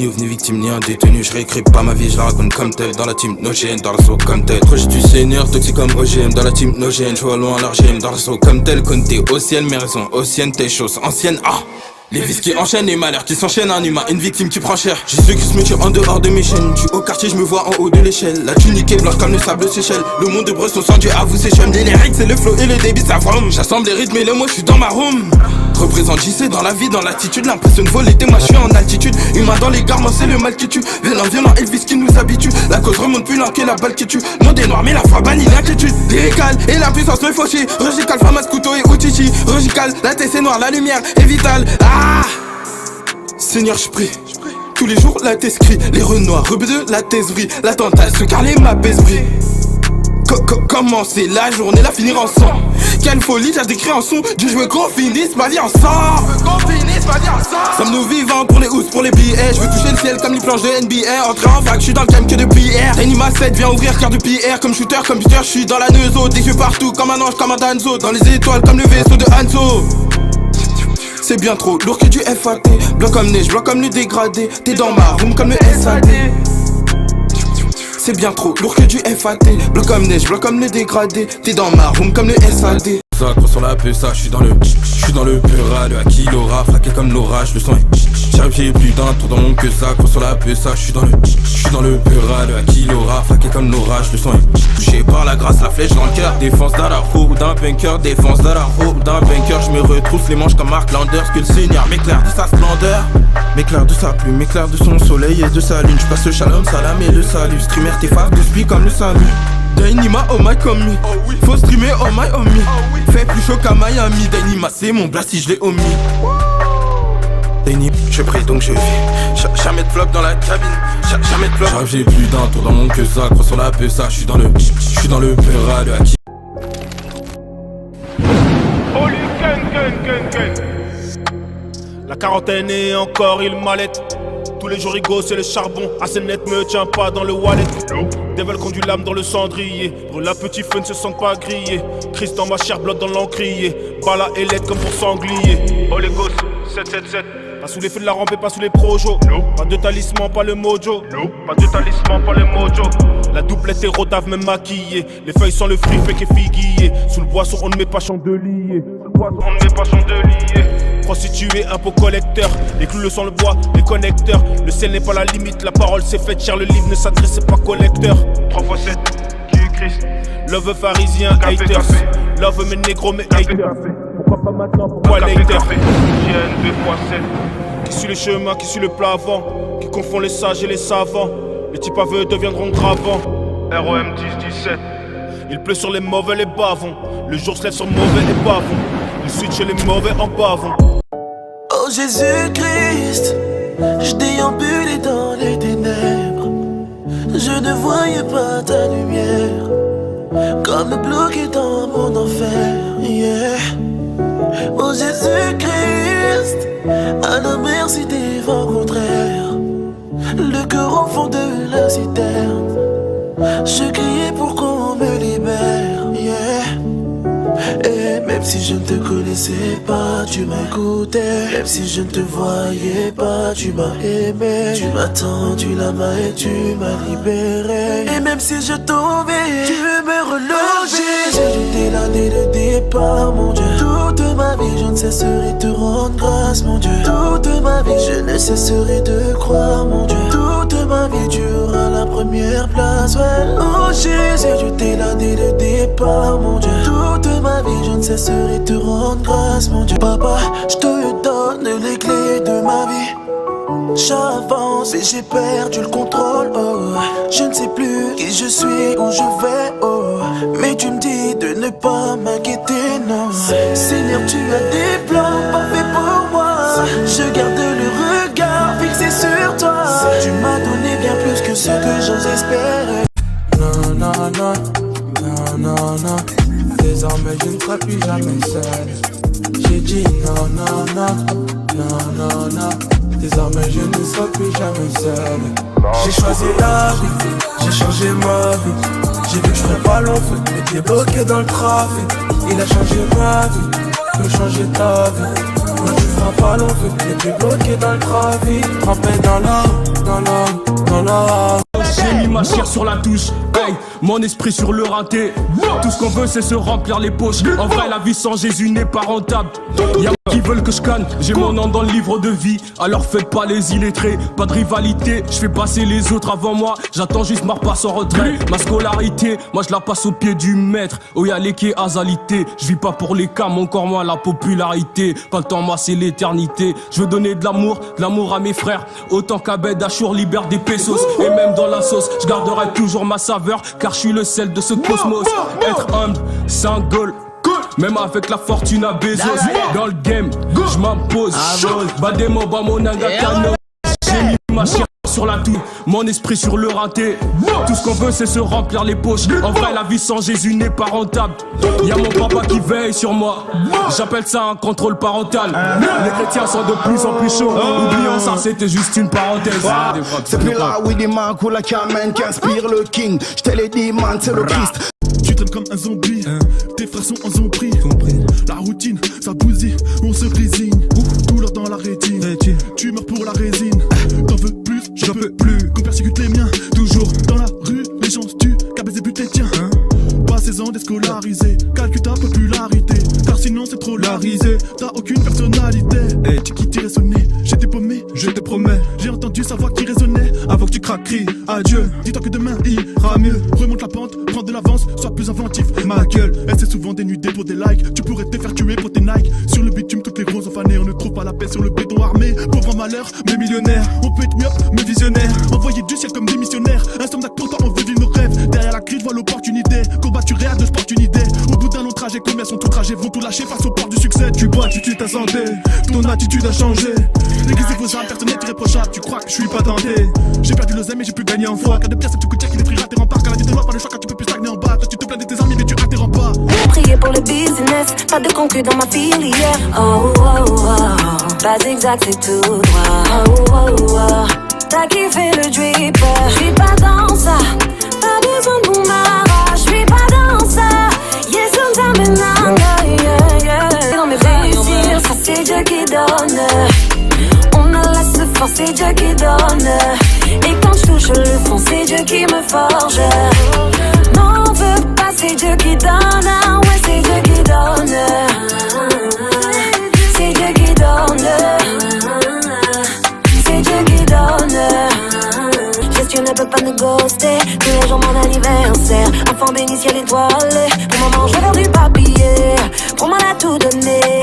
ouf, ni victime, ni un détenu. Je réécris pas ma vie, je la raconte comme telle. Dans la team, no gêne, dans la sauce comme telle. Proche du seigneur, toxique comme OGM. Dans la team, no gêne, je vois loin leur GM. Dans la sauce comme telle, compté ancienne, mes raisons anciennes, tes choses anciennes, ah. Les vices qui enchaînent, les malheurs qui s'enchaînent, un humain, une victime qui prend cher. J'ai ceux qui se me tuent en dehors de mes chaînes. Tu au quartier, je me vois en haut de l'échelle. La tunique est blanche comme le sable Seychelles. Le monde de Brest, on sent Dieu à vous, c'est chum. Les lyrics, c'est le flow et le débit, ça vroom. J'assemble les rythmes et le mot, je suis dans ma room. Représente JC dans la vie, dans l'attitude. L'impression de voler, moi je suis en altitude. Humain dans les garments, c'est le mal qui tue. Violent, Elvis qui nous habitue. La cause remonte plus loin que la balle qui tue. Nom des noirs, mais la foi bannie l'inquiétude. Lyrical et la puissance me fauchée. Rogical, Famas, couteau et Uchichi. Rogical, la tête c'est noire, la lumière est vitale. Ah! Seigneur, je prie. Tous les jours, la thèse crie. Les renoirs, rebeux de la thèse brille. L'attentat se carler ma baisse brille. Commencer la journée, la finir en sang. Quelle folie, j'ai décrit en son. Dieu, je veux qu'on finisse ma vie ensemble. Sommes nous vivants pour les housses, pour les billets. Je veux toucher le ciel comme les planches de NBA. Entrer en vague, je suis dans le game que depuis hier. Anima 7 vient ouvrir cœur de pierre. Comme shooter, comme buteur, je suis dans la neuzo. Des yeux partout, comme un ange, comme un Danzo. Dans les étoiles, comme le vaisseau de Hanzo. C'est bien trop lourd que du FAT. Blanc comme neige, blanc comme le dégradé. T'es dans ma room comme le SAD. C'est bien trop lourd que du FAT. Blanc comme neige, blanc comme le dégradé. T'es dans ma room comme le SAD. Ça, gros sur la PSA, j'suis dans le Pura, le Aquilora, fraqué comme l'orage, le son est j'arrive plus d'un tour dans mon que ça, gros sur la PSA, j'suis dans le Pura, le Aquilora, fraqué comme l'orage, le son est touché par la grâce, la flèche dans le cœur. Défense d'Araho ou d'un bunker, défense d'Araho ou d'un bunker. J'me retrousse les manches comme Mark Landers, que le Seigneur m'éclaire de sa splendeur. M'éclaire de sa plume, m'éclaire de son soleil et de sa lune. J'passe le shalom, salam et le salut. Streamer tes phares de spi comme le Samu. Dainima, oh my comme lui. Faut streamer, oh my homie. Fait plus chaud qu'à Miami. Dainima, c'est mon blast si je l'ai omis. Dainima, je prie donc je vis. Jamais de flop dans la cabine. Jamais de flop. J'arrive, j'ai plus d'un tour dans mon que ça. Crois sur la PSA, j'suis dans le Pera, le Haki. Holy gun. La quarantaine est encore il mallette. Tous les jours Rigaud c'est le charbon. Assez net me tient pas dans le wallet. Devil conduit l'âme dans le cendrier. Brûle la petit feu ne se sent pas grillé. Christ dans ma chair, blood dans l'encrier. Bala et lettre comme pour sanglier. Oh les gosses, 777. Pas sous les feux de la rampe et pas sous les projos. Pas de talisman, pas le mojo. Pas de talisman, pas le mojo. La doublette est rodave même maquillée. Les feuilles sans le fruit fait qu'est figuier. Sous le boisson on ne met pas chandelier. Sous le boisson on ne met pas chandelier. Prostitué, impôt collecteur. Les clous le sont le bois, les connecteurs. Le sel n'est pas la limite, la parole c'est faite. Cher le livre ne s'adresse pas collecteur. 3 x 7, qui est Christ. Love pharisien, haters. Love mes négros, mes haters. Pourquoi pas maintenant, pourquoi later? JN 2 x 7. Qui suit le chemin, qui suit le plat avant. Qui confond les sages et les savants. Les types aveux deviendront gravants. ROM 10-17. Il pleut sur les mauvais, les bavons. Le jour se lève sur mauvais et bavons. Il switch les mauvais en bavons. Oh Jésus-Christ, je déambulais dans les ténèbres. Je ne voyais pas ta lumière. Comme bloqué dans mon enfer, yeah. Oh Jésus-Christ, à la merci des vents contraires. Le cœur au fond de la citerne. Je criais pour qu'on me libère, yeah. Et même si je ne te connaissais pas, tu m'écoutais. Même si je ne te voyais pas, tu m'as aimé. Tu m'as tendu la main et tu m'as libéré. Et même si je tombais, tu me relogeais. J'étais là dès le départ, mon Dieu. Toute ma vie, je ne cesserai de te rendre grâce, mon Dieu. Toute ma vie, je ne cesserai de croire, mon Dieu. Toute ma vie, tu auras la première place, ouais. Oh Jésus, j'étais là dès le départ, mon Dieu. Toute ma vie, je ne cesserai de te rendre grâce, mon Dieu. Papa, je te donne les clés de ma vie. J'avance et j'ai perdu le contrôle, oh. Je ne sais plus qui je suis, où je vais, oh. Mais tu me dis de ne pas m'inquiéter, non. Seigneur, tu as des plans parfaits pour moi. Je garde le regard fixé sur toi. Tu m'as donné bien plus que ce que j'ose espérer. Non, non, non, non, non, non. Désormais je ne serai plus jamais seul. J'ai dit non, non, non, non, non, non. Désormais je ne serai plus jamais seul. J'ai choisi la vie, j'ai changé ma vie. J'ai vu que je ferais pas long feu, mais t'es bloqué dans le trafic. Il a changé ma vie, peut changer ta vie. Moi tu feras n'a pas long feu. Et puis bloqué dans le trafic, trempé dans la. J'ai mis ma chair sur la touche, hey, mon esprit sur le raté. Tout ce qu'on veut c'est se remplir les poches. En vrai la vie sans Jésus n'est pas rentable. Y'a qui veulent que je canne, j'ai mon nom dans le livre de vie. Alors faites pas les illettrés, pas de rivalité. Je fais passer les autres avant moi, j'attends juste ma repasse en retrait. Ma scolarité, moi je la passe au pied du maître. Oh y'a les quais azalité, je vis pas pour les cams, encore moins la popularité. Pas le temps moi c'est l'éternité. Je veux donner de l'amour à mes frères. Autant qu'Abed Achour libère des pesos. Et même dans la sauce, je garderai toujours ma saveur. Car je suis le sel de ce cosmos. Être humble, c'est un goal. Même avec la fortune à Bezos. Dans le game, je m'impose. Bademo, Bamonanga, Kano. J'ai mis ma chair sur la touche, mon esprit sur le raté. Tout ce qu'on veut c'est se remplir les poches. En vrai la vie sans Jésus n'est pas rentable. Y'a mon papa qui veille sur moi. J'appelle ça un contrôle parental. Les chrétiens sont de plus en plus chauds. Oublions ça, c'était juste une parenthèse. C'est plus là où des mains coulent la camène qui inspire le king. J'te l'ai dit man, c'est le Christ. Tu traînes comme un zombie, tes frères sont en zombie. La routine, ça bousille, on se résigne. Douleur dans la rétine, tu meurs pour la résine. T'en veux plus, j'en peux plus. Qu'on persécute les miens, toujours dans la rue, les gens se tuent, qu'à baiser but les tiens. Pas 16 ans déscolarisé, calcule ta popularité. Car sinon c'est trop larisé, t'as aucune personnalité. Tu qui t'irais sonner, j'étais paumé, je te promets. J'ai entendu sa voix qui résonnait, avant que tu craques, crie adieu. Dis-toi que demain ira mieux, remonte la pente, prends de l'avance, sois plus inventif. Ma gueule, elle s'est souvent dénudée pour des likes. Tu pourrais te faire tuer pour tes Nike. Sur le bitume, toutes les grosses ont fané, on ne trouve pas la paix sur le béton armé. Pauvre en malheur, mais millionnaire. On peut être myope, mais visionnaire. Envoyé du ciel comme des missionnaires. Insomniaque pourtant on veut vivre nos rêves. Derrière la crise, vois l'opportunité. Combattu réel de sport une idée. Au bout d'un long trajet, combien sont tout trajet vont tout lâcher face au port du succès. Tu bois, tu tues ta santé. Ton attitude a changé. L'église est vos âmes, personne n'est irréprochable. Tu crois que je suis pas tenté. J'ai perdu l'oseille, mais j'ai pu gagner en foi. Cas de pièces, c'est tout coup de qui détruira tes remparts. Car la vie te noie, pas le choix quand tu peux plus stagner en bas. Toi, tu te plains de tes amis, mais tu rates tes remparts. Prier pour le business, pas de conclu dans ma filière. Oh oh oh, pas exact, c'est tout droit. Oh oh oh, t'as kiffé le drip. J'suis pas dans ça, pas besoin de mon mara. J'suis pas dans ça, yes, sometimes yeah, yeah. Dans mes réussir, ça c'est Dieu qui donne. On a la force, c'est Dieu qui donne. Et quand j'touche le fond, c'est Dieu qui me forge. N'en veux pas, c'est Dieu qui donne. Ouais, c'est Dieu qui donne. C'est Dieu qui donne. C'est Dieu qui donne. Jésus ne peut pas nous ghoster. Tous les jours mon anniversaire. Enfant béni, ciel étoilé. Pour maman, je vais faire du papier. Pour m'en a tout donné.